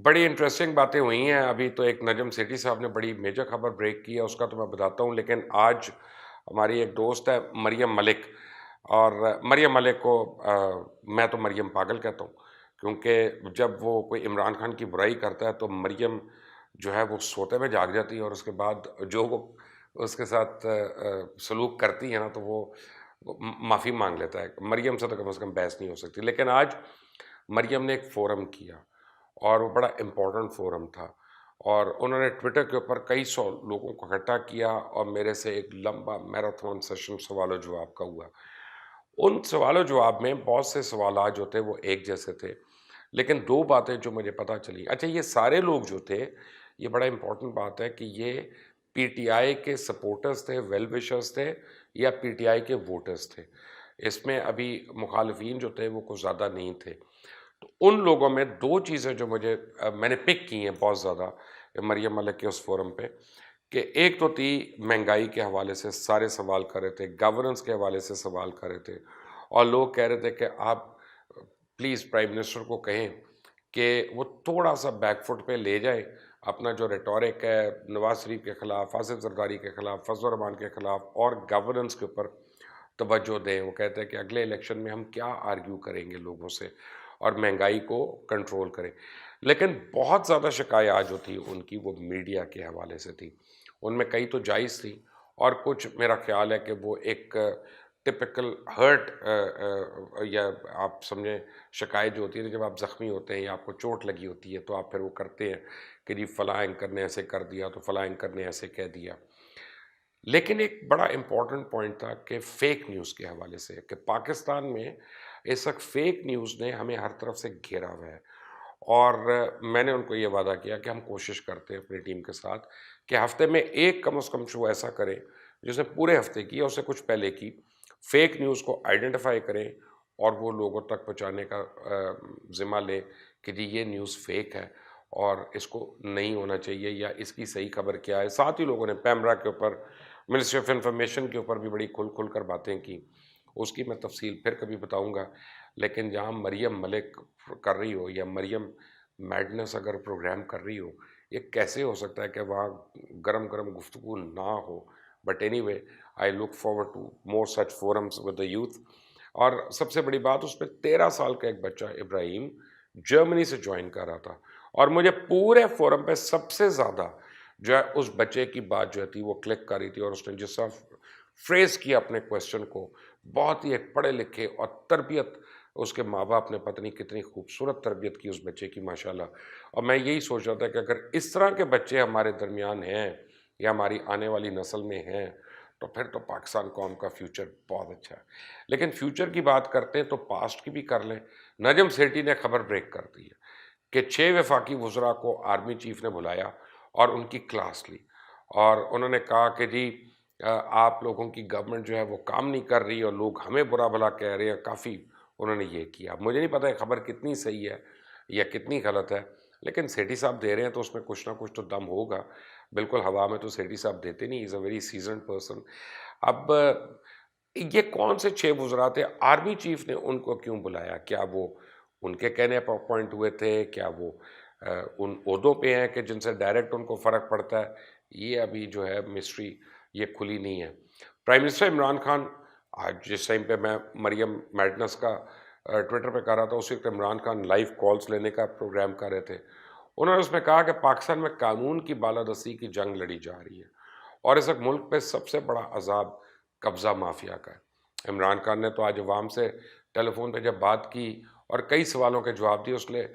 بڑی انٹرسٹنگ باتیں ہوئی ہیں. ابھی تو ایک نجم سیٹھی صاحب نے بڑی میجر خبر بریک کی ہے، اس کا تو میں بتاتا ہوں. لیکن آج ہماری ایک دوست ہے مریم ملک، اور مریم ملک کو میں تو مریم پاگل کہتا ہوں، کیونکہ جب وہ کوئی عمران خان کی برائی کرتا ہے تو مریم جو ہے وہ سوتے میں جاگ جاتی ہے، اور اس کے بعد جو وہ اس کے ساتھ سلوک کرتی ہے نا تو وہ معافی مانگ لیتا ہے. مریم سے تو کم از کم بحث نہیں ہو سکتی. لیکن آج مریم نے ایک فورم کیا، اور وہ بڑا امپورٹنٹ فورم تھا، اور انہوں نے ٹویٹر کے اوپر کئی سو لوگوں کو اکٹھا کیا، اور میرے سے ایک لمبا میراتھن سیشن سوال و جواب کا ہوا. ان سوال و جواب میں بہت سے سوالات جو تھے وہ ایک جیسے تھے، لیکن دو باتیں جو مجھے پتہ چلی. اچھا، یہ سارے لوگ جو تھے، یہ بڑا امپورٹنٹ بات ہے کہ یہ پی ٹی آئی کے سپورٹرز تھے، ویل وشرز تھے، یا پی ٹی آئی کے ووٹرز تھے. اس میں ابھی مخالفین جو تھے وہ کچھ زیادہ نہیں تھے. تو ان لوگوں میں دو چیزیں جو میں نے پک کی ہیں بہت زیادہ مریم ملک کے اس فورم پہ، کہ ایک تو تھی مہنگائی کے حوالے سے سارے سوال کر رہے تھے، گورننس کے حوالے سے سوال کر رہے تھے، اور لوگ کہہ رہے تھے کہ آپ پلیز پرائم منسٹر کو کہیں کہ وہ تھوڑا سا بیک فٹ پہ لے جائیں اپنا جو ریٹورک ہے نواز شریف کے خلاف، آصف زرداری کے خلاف، فضل الرحمان کے خلاف، اور گورننس کے اوپر توجہ دیں. وہ کہتے ہیں کہ اگلے الیکشن میں ہم کیا آرگیو کریں گے لوگوں سے، اور مہنگائی کو کنٹرول کریں. لیکن بہت زیادہ شکایات جو تھی ان کی وہ میڈیا کے حوالے سے تھی. ان میں کئی تو جائز تھی، اور کچھ میرا خیال ہے کہ وہ ایک ٹپکل ہرٹ یا آپ سمجھیں شکایت جو ہوتی ہے جب آپ زخمی ہوتے ہیں یا آپ کو چوٹ لگی ہوتی ہے تو آپ پھر وہ کرتے ہیں کہ جی فلاں اینکر نے ایسے کر دیا تو فلاں اینکر نے ایسے کہہ دیا. لیکن ایک بڑا امپورٹنٹ پوائنٹ تھا کہ فیک نیوز کے حوالے سے، کہ پاکستان میں اس وقت فیک نیوز نے ہمیں ہر طرف سے گھیرا ہوا ہے. اور میں نے ان کو یہ وعدہ کیا کہ ہم کوشش کرتے ہیں اپنی ٹیم کے ساتھ کہ ہفتے میں ایک کم از کم شو ایسا کریں جس نے پورے ہفتے کی اور اسے کچھ پہلے کی فیک نیوز کو آئیڈینٹیفائی کریں، اور وہ لوگوں تک پہنچانے کا ذمہ لیں کہ جی یہ نیوز فیک ہے اور اس کو نہیں ہونا چاہیے، یا اس کی صحیح خبر کیا ہے. ساتھ ہی لوگوں نے پیمرا کے اوپر، منسٹری آف انفارمیشن کے اوپر بھی بڑی کھل کھل کر باتیں کی. اس کی میں تفصیل پھر کبھی بتاؤں گا. لیکن جہاں مریم ملک کر رہی ہو، یا مریم میڈنس اگر پروگرام کر رہی ہو، یہ کیسے ہو سکتا ہے کہ وہاں گرم گرم گفتگو نہ ہو. But anyway I look forward to more such forums with the youth. اور سب سے بڑی بات، اس میں 13 سال کا ایک بچہ ابراہیم جرمنی سے جوائن کر رہا تھا، اور مجھے پورے فورم پہ سب سے زیادہ جو ہے اس بچے کی بات جو تھی وہ کلک کر رہی تھی. اور اس نے جس طرح فریز کیا اپنے کویسچن کو، بہت ہی ایک پڑھے لکھے اور تربیت، اس کے ماں باپ نے پتہ نہیں کتنی خوبصورت تربیت کی اس بچے کی ماشاءاللہ. اور میں یہی سوچ رہا تھا کہ اگر اس طرح کے بچے ہمارے درمیان ہیں یا ہماری آنے والی نسل میں ہیں تو پھر تو پاکستان قوم کا فیوچر بہت اچھا ہے. لیکن فیوچر کی بات کرتے ہیں تو پاسٹ کی بھی کر لیں. نجم سیٹھی نے خبر بریک کر دی ہے کہ 6 وفاقی وزراء کو آرمی چیف نے بلایا اور ان کی کلاس لی، اور انہوں نے کہا کہ جی آپ لوگوں کی گورنمنٹ جو ہے وہ کام نہیں کر رہی اور لوگ ہمیں برا بھلا کہہ رہے ہیں. کافی انہوں نے یہ کیا. مجھے نہیں پتہ یہ خبر کتنی صحیح ہے یا کتنی غلط ہے، لیکن سیٹھی صاحب دے رہے ہیں تو اس میں کچھ نہ کچھ تو دم ہوگا. بالکل ہوا میں تو سیٹھی صاحب دیتے نہیں. از اے ویری سیزنڈ پرسن. اب یہ کون سے 6 وزراء تھے؟ آرمی چیف نے ان کو کیوں بلایا؟ کیا وہ ان کے کہنے پر اپوائنٹ ہوئے تھے؟ کیا وہ ان عہدوں پہ ہیں کہ جن سے ڈائریکٹ ان کو فرق پڑتا ہے؟ یہ ابھی جو ہے مسٹری یہ کھلی نہیں ہے. پرائم منسٹر عمران خان، آج جس ٹائم پہ میں مریم میڈنس کا ٹویٹر پہ کر رہا تھا، اسی وقت عمران خان لائیو کالز لینے کا پروگرام کر رہے تھے. انہوں نے اس میں کہا کہ پاکستان میں قانون کی بالادستی کی جنگ لڑی جا رہی ہے، اور اس وقت ملک پہ سب سے بڑا عذاب قبضہ مافیا کا ہے. عمران خان نے تو آج عوام سے ٹیلی فون پہ جب بات کی اور کئی سوالوں کے جواب دیے، اس نے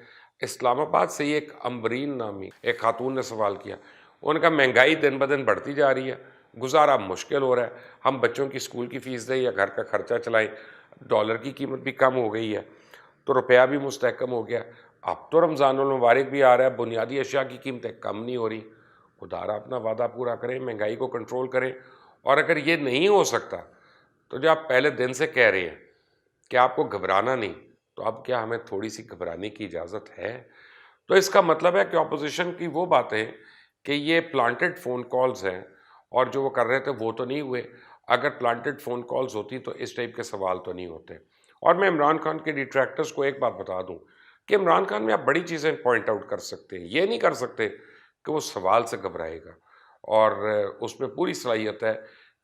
اسلام آباد سے ہی ایک امبرین نامی ایک خاتون نے سوال کیا. ان کا مہنگائی دن بدن بڑھتی جا رہی ہے، گزارا مشکل ہو رہا ہے، ہم بچوں کی اسکول کی فیس دیں یا گھر کا خرچہ چلائیں. ڈالر کی قیمت بھی کم ہو گئی ہے تو روپیہ بھی مستحکم ہو گیا. اب تو رمضان المبارک بھی آ رہا ہے، بنیادی اشیاء کی قیمتیں کم نہیں ہو رہی. خدا را اپنا وعدہ پورا کریں، مہنگائی کو کنٹرول کریں. اور اگر یہ نہیں ہو سکتا تو جو آپ پہلے دن سے کہہ رہے ہیں کہ آپ کو گھبرانا نہیں، تو اب کیا ہمیں تھوڑی سی گھبرانے کی اجازت ہے؟ تو اس کا مطلب ہے کہ اپوزیشن کی وہ باتیں کہ یہ پلانٹڈ فون کالز ہیں، اور جو وہ کر رہے تھے وہ تو نہیں ہوئے. اگر پلانٹڈ فون کالز ہوتی تو اس ٹائپ کے سوال تو نہیں ہوتے. اور میں عمران خان کے ڈیٹریکٹرز کو ایک بات بتا دوں کہ عمران خان میں آپ بڑی چیزیں پوائنٹ آؤٹ کر سکتے ہیں، یہ نہیں کر سکتے کہ وہ سوال سے گھبرائے گا، اور اس میں پوری صلاحیت ہے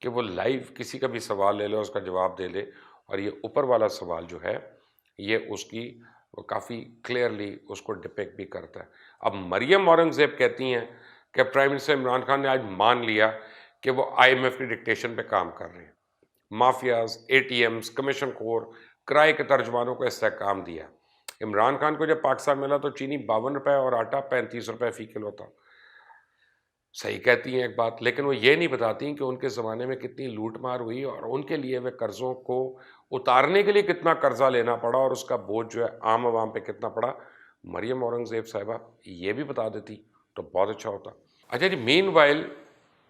کہ وہ لائیو کسی کا بھی سوال لے لے، اس کا جواب دے لے، اور یہ اوپر والا سوال جو ہے یہ اس کی کافی کلیئرلی اس کو ڈپیکٹ بھی کرتا ہے۔ اب مریم اورنگزیب کہتی ہیں کہ پرائم منسٹر عمران خان نے آج مان لیا کہ وہ IMF کی ڈکٹیشن پہ کام کر رہے ہیں، مافیاز، ATMs، کمیشن خور، کرائے کے ترجمانوں کو استحکام دیا۔ عمران خان کو جب پاکستان ملا تو چینی 52 روپے اور آٹا 35 روپے فی کلو تھا۔ صحیح کہتی ہیں ایک بات، لیکن وہ یہ نہیں بتاتی کہ ان کے زمانے میں کتنی لوٹ مار ہوئی اور ان کے لیے وہ قرضوں کو اتارنے کے لیے کتنا قرضہ لینا پڑا اور اس کا بوجھ جو ہے عام عوام پہ کتنا پڑا۔ مریم اورنگزیب صاحبہ یہ بھی بتا دیتی تو بہت اچھا ہوتا۔ اچھا جی، مین وائل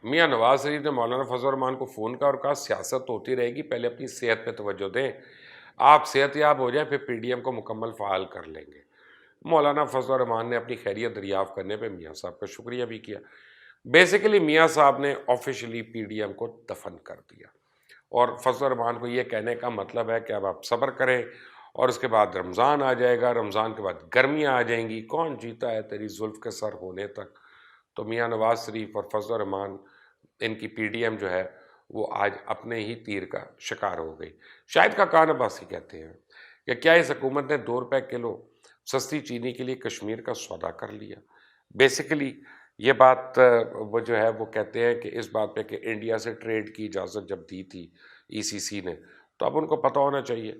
میاں نواز شریف نے مولانا فضل الرحمان کو فون کیا اور کہا سیاست ہوتی رہے گی، پہلے اپنی صحت پہ توجہ دیں، آپ صحت یاب ہو جائیں پھر PDM کو مکمل فعال کر لیں گے۔ مولانا فضل الرحمان نے اپنی خیریت دریافت کرنے پہ میاں صاحب کا شکریہ بھی کیا۔ بیسیکلی میاں صاحب نے آفیشلی PDM کو دفن کر دیا، اور فضل الرحمان کو یہ کہنے کا مطلب ہے کہ اب آپ صبر کریں اور اس کے بعد رمضان آ جائے گا، رمضان کے بعد گرمیاں آ جائیں گی، کون جیتا ہے تیری زلف کے سر ہونے تک۔ تو میاں نواز شریف اور فضل الرحمان، ان کی PDM جو ہے وہ آج اپنے ہی تیر کا شکار ہو گئی۔ شاہد خاقان عباسی کہتے ہیں کہ کیا اس حکومت نے 2 روپے کلو سستی چینی کے لیے کشمیر کا سودا کر لیا؟ بیسیکلی یہ بات وہ جو ہے وہ کہتے ہیں کہ اس بات پہ کہ انڈیا سے ٹریڈ کی اجازت جب دی تھی ECC نے، تو اب ان کو پتہ ہونا چاہیے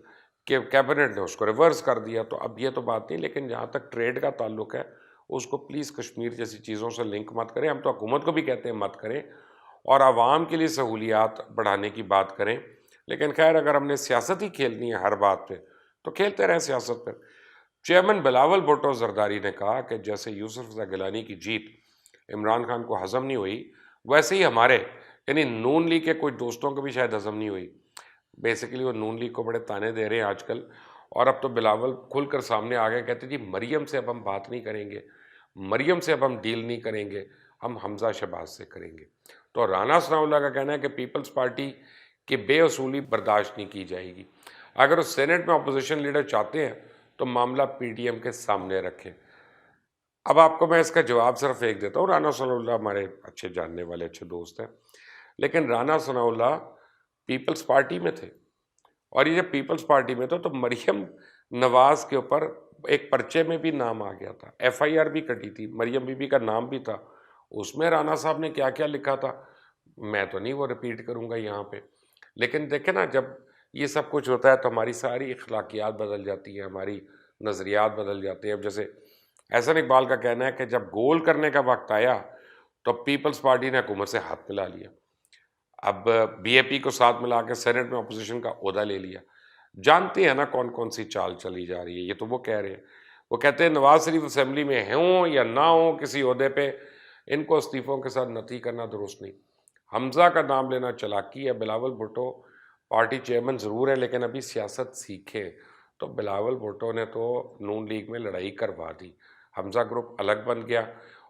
کہ کیبنٹ نے اس کو ریورس کر دیا۔ تو اب یہ تو بات نہیں، لیکن جہاں تک ٹریڈ کا تعلق ہے اس کو پلیز کشمیر جیسی چیزوں سے لنک مت کریں۔ ہم تو حکومت کو بھی کہتے ہیں مت کریں، اور عوام کے لیے سہولیات بڑھانے کی بات کریں، لیکن خیر اگر ہم نے سیاست ہی کھیلنی ہے ہر بات پہ تو کھیلتے رہیں سیاست پہ۔ چیئرمین بلاول بھٹو زرداری نے کہا کہ جیسے یوسف رضا گیلانی کی جیت عمران خان کو ہضم نہیں ہوئی، ویسے ہی ہمارے یعنی نون لیگ کے کچھ دوستوں کو بھی شاید ہضم نہیں ہوئی۔ بیسیکلی وہ نون لیگ کو بڑے تانے دے رہے ہیں آج کل، اور اب تو بلاول کھل کر سامنے آ گئے، کہتے جی مریم سے اب ہم بات نہیں کریں گے، مریم سے اب ہم ڈیل نہیں کریں گے، ہم حمزہ شہباز سے کریں گے۔ تو رانا ثناء اللہ کا کہنا ہے کہ پیپلز پارٹی کی بے اصولی برداشت نہیں کی جائے گی، اگر وہ سینٹ میں اپوزیشن لیڈر چاہتے ہیں تو معاملہ PDM کے سامنے رکھیں۔ اب آپ کو میں اس کا جواب صرف ایک دیتا ہوں، رانا ثناء اللہ ہمارے اچھے جاننے والے اچھے دوست ہیں، لیکن رانا ثناء اللہ پیپلز پارٹی میں تھے، اور یہ جب پیپلز پارٹی میں تھا تو مریم نواز کے اوپر ایک پرچے میں بھی نام آ گیا تھا، FIR بھی کٹی تھی، مریم بی بی کا نام بھی تھا، اس میں رانا صاحب نے کیا کیا لکھا تھا میں تو نہیں وہ ریپیٹ کروں گا یہاں پہ۔ لیکن دیکھیں نا، جب یہ سب کچھ ہوتا ہے تو ہماری ساری اخلاقیات بدل جاتی ہیں، ہماری نظریات بدل جاتے ہیں۔ اب جیسے احسن اقبال کا کہنا ہے کہ جب گول کرنے کا وقت آیا تو پیپلز پارٹی نے حکومت سے ہاتھ ملا لیا، اب BAP کو ساتھ ملا کے سینٹ میں اپوزیشن کا عہدہ لے لیا۔ جانتے ہیں نا کون کون سی چال چلی جا رہی ہے، یہ تو وہ کہہ رہے ہیں، وہ کہتے ہیں نواز شریف اسمبلی میں ہوں یا نہ ہوں کسی عہدے پہ، ان کو استعفوں کے ساتھ نتی کرنا درست نہیں۔ حمزہ کا نام لینا چلاکی ہے۔ بلاول بھٹو پارٹی چیئرمین ضرور ہے لیکن ابھی سیاست سیکھیں۔ تو بلاول بھٹو نے تو نون لیگ میں لڑائی کروا دی، حمزہ گروپ الگ بن گیا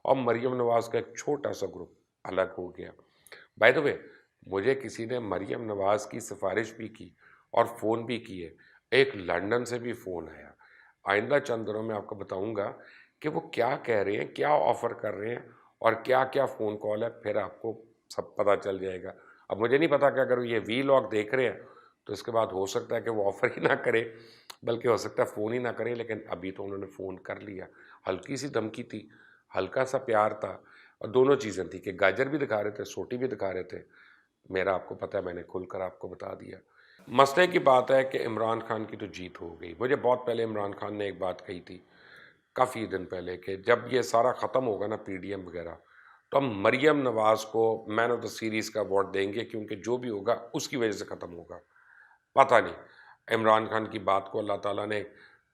اور مریم نواز کا ایک چھوٹا سا گروپ الگ ہو گیا۔ بائی دا وے، مجھے کسی نے مریم نواز کی سفارش بھی کی اور فون بھی کیے، ایک لندن سے بھی فون آیا۔ آئندہ چند دنوں میں آپ کو بتاؤں گا کہ وہ کیا کہہ رہے ہیں، کیا آفر کر رہے ہیں اور کیا کیا فون کال ہے، پھر آپ کو سب پتہ چل جائے گا۔ اب مجھے نہیں پتا کہ اگر یہ ولاگ دیکھ رہے ہیں تو اس کے بعد ہو سکتا ہے کہ وہ آفر ہی نہ کرے، بلکہ ہو سکتا ہے فون ہی نہ کرے، لیکن ابھی تو انہوں نے فون کر لیا۔ ہلکی سی دھمکی تھی، ہلکا سا پیار تھا، اور دونوں چیزیں تھی کہ گاجر بھی دکھا رہے تھے، سوٹی بھی دکھا رہے تھے۔ میرا آپ کو پتہ ہے، میں نے کھل کر آپ کو بتا دیا۔ مسئلے کی بات ہے کہ عمران خان کی تو جیت ہو گئی۔ مجھے بہت پہلے عمران خان نے ایک بات کہی تھی، کافی دن پہلے، کہ جب یہ سارا ختم ہوگا نا PDM وغیرہ، تو ہم مریم نواز کو مین آف دا سیریز کا ایوارڈ دیں گے، کیونکہ جو بھی ہوگا اس کی وجہ سے ختم ہوگا۔ پتہ نہیں عمران خان کی بات کو اللہ تعالیٰ نے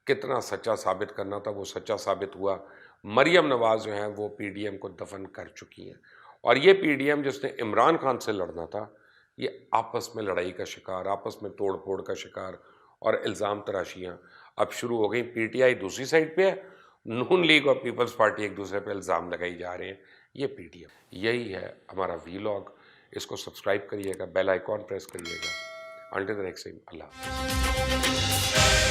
کتنا سچا ثابت کرنا تھا، وہ سچا ثابت ہوا۔ مریم نواز جو ہیں وہ PDM کو دفن کر چکی ہیں، اور یہ PDM جس نے عمران خان سے لڑنا تھا، یہ آپس میں لڑائی کا شکار، آپس میں توڑ پھوڑ کا شکار اور الزام تراشیاں اب شروع ہو گئیں۔ PTI دوسری سائڈ پہ ہے، نون لیگ اور پیپلز پارٹی ایک دوسرے پہ الزام لگائی جا رہے ہیں۔ یہ PDM، یہی ہے ہمارا ولاگ۔ اس کو سبسکرائب کریے گا، بیل آئیکن پریس کریے گا۔ انٹل دی نیکسٹ ٹائم، اللہ حافظ۔